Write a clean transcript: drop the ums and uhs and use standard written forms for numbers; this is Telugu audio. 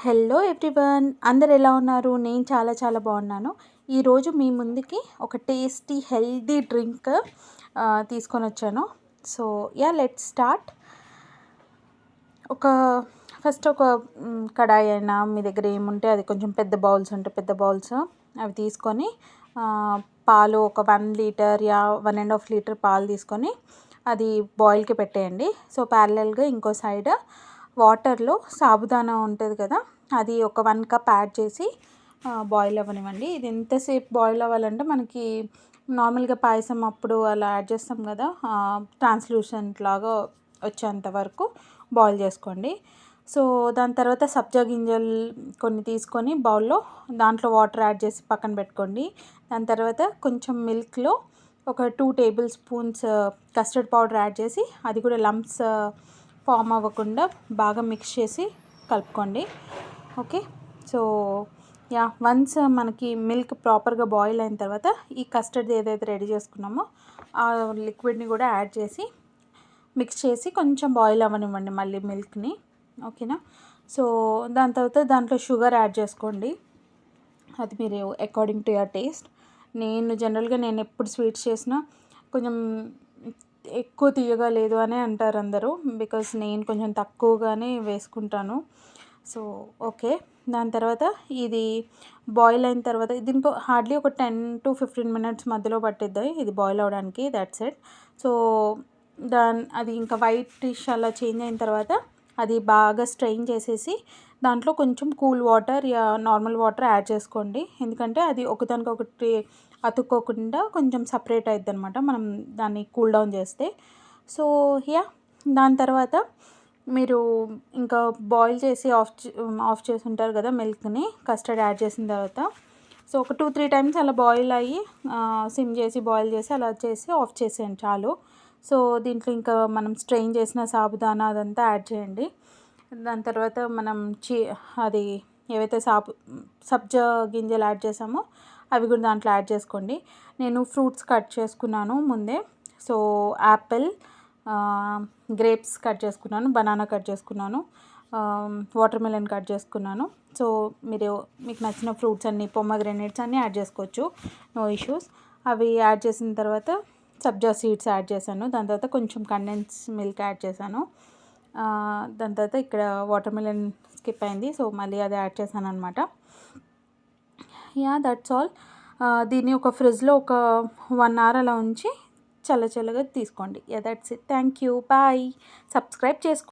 హలో ఎవ్రీవన్, అందరు ఎలా ఉన్నారు? నేను చాలా చాలా బాగున్నాను. ఈరోజు మీ ముందుకి ఒక టేస్టీ హెల్దీ డ్రింక్ తీసుకొని వచ్చాను. So let's start. ఒక ఫస్ట్ ఒక కడాయి అయినా మీ దగ్గర ఏముంటే అది, కొంచెం పెద్ద బౌల్స్ ఉంటే పెద్ద బౌల్స్ అవి తీసుకొని పాలు ఒక 1 లీటర్ 1.5 లీటర్ పాలు తీసుకొని అది బాయిల్కి పెట్టేయండి. సో ప్యారలల్గా ఇంకో సైడ్ వాటర్లో సాబుదానా ఉంటుంది కదా, అది ఒక 1 కప్ యాడ్ చేసి బాయిల్ అవ్వనివ్వండి. ఇది ఎంతసేపు బాయిల్ అవ్వాలంటే, మనకి నార్మల్గా పాయసం అప్పుడు అలా యాడ్ చేస్తాం కదా, ట్రాన్స్లూసెంట్ లాగా వచ్చేంత వరకు బాయిల్ చేసుకోండి. సో దాని తర్వాత సబ్జా గింజలు కొన్ని తీసుకొని బౌల్లో దాంట్లో వాటర్ యాడ్ చేసి పక్కన పెట్టుకోండి. దాని తర్వాత కొంచెం మిల్క్లో ఒక 2 table spoons custard powder add చేసి, అది కూడా లంప్స్ ఫామ్ అవ్వకుండా బాగా మిక్స్ చేసి కలుపుకోండి. ఓకే, సో వన్స్ మనకి మిల్క్ ప్రాపర్గా బాయిల్ అయిన తర్వాత ఈ కస్టర్డ్ ఏదైతే రెడీ చేసుకున్నామో ఆ లిక్విడ్ని కూడా యాడ్ చేసి మిక్స్ చేసి కొంచెం బాయిల్ అవ్వనివ్వండి మళ్ళీ మిల్క్ని. ఓకేనా? సో దాని తర్వాత దాంట్లో షుగర్ యాడ్ చేసుకోండి. అది మీరు అకార్డింగ్ టు యువర్ టేస్ట్. నేను ఎప్పుడు స్వీట్స్ చేసినా కొంచెం ఎక్కువ తీయగా లేదు అని అంటారు అందరూ, బికాస్ నేను కొంచెం తక్కువగానే వేసుకుంటాను. సో ఓకే, దాని తర్వాత ఇది బాయిల్ అయిన తర్వాత దీనికి హార్డ్లీ ఒక 10 to 15 మినిట్స్ మధ్యలో పట్టిద్ది ఇది బాయిల్ అవ్వడానికి. That's it. సో అది ఇంకా వైటిష్ అలా చేంజ్ అయిన తర్వాత అది బాగా స్ట్రెయిన్ చేసేసి దాంట్లో కొంచెం cool water normal water add చేసుకోండి. ఎందుకంటే అది ఒకదానికొకటి అతుక్కోకుండా కొంచెం సపరేట్ అవుతుంది అనమాట, మనం దాన్ని కూల్ డౌన్ చేస్తే. సో దాని తర్వాత మీరు ఇంకా బాయిల్ చేసి ఆఫ్ చేసి ఉంటారు కదా మిల్క్ని, కస్టర్డ్ యాడ్ చేసిన తర్వాత. సో ఒక 2-3 టైమ్స్ అలా బాయిల్ అయ్యి సిమ్ చేసి బాయిల్ చేసి అలా చేసి ఆఫ్ చేసేయండి చాలు. సో దీంట్లో ఇంకా మనం స్ట్రెయిన్ చేసిన సాబుదానా అదంతా యాడ్ చేయండి. దాని తర్వాత మనం అది ఏవైతే సబ్జా గింజలు యాడ్ చేసామో అవి కూడా దాంట్లో యాడ్ చేసుకోండి. నేను ఫ్రూట్స్ కట్ చేసుకున్నాను ముందే. సో యాపిల్, గ్రేప్స్ కట్ చేసుకున్నాను, బనానా కట్ చేసుకున్నాను, వాటర్ మిలన్ కట్ చేసుకున్నాను. సో మీకు నచ్చిన ఫ్రూట్స్ అన్నీ, పొమగ్రెనేట్స్ అన్నీ యాడ్ చేసుకోవచ్చు, నో ఇష్యూస్. అవి యాడ్ చేసిన తర్వాత సబ్జా సీడ్స్ యాడ్ చేశాను. దాని తర్వాత కొంచెం కండెన్స్ మిల్క్ యాడ్ చేశాను. దాని తర్వాత ఇక్కడ వాటర్ మిలన్ స్కిప్ అయింది, సో మళ్ళీ అది యాడ్ చేశాను అనమాట. That's all. దీన్ని ఒక ఫ్రిడ్జ్లో ఒక 1 hour అలా ఉంచి చల్లగా తీసుకోండి. That's it. Thank you, bye. Subscribe చేసుకోండి.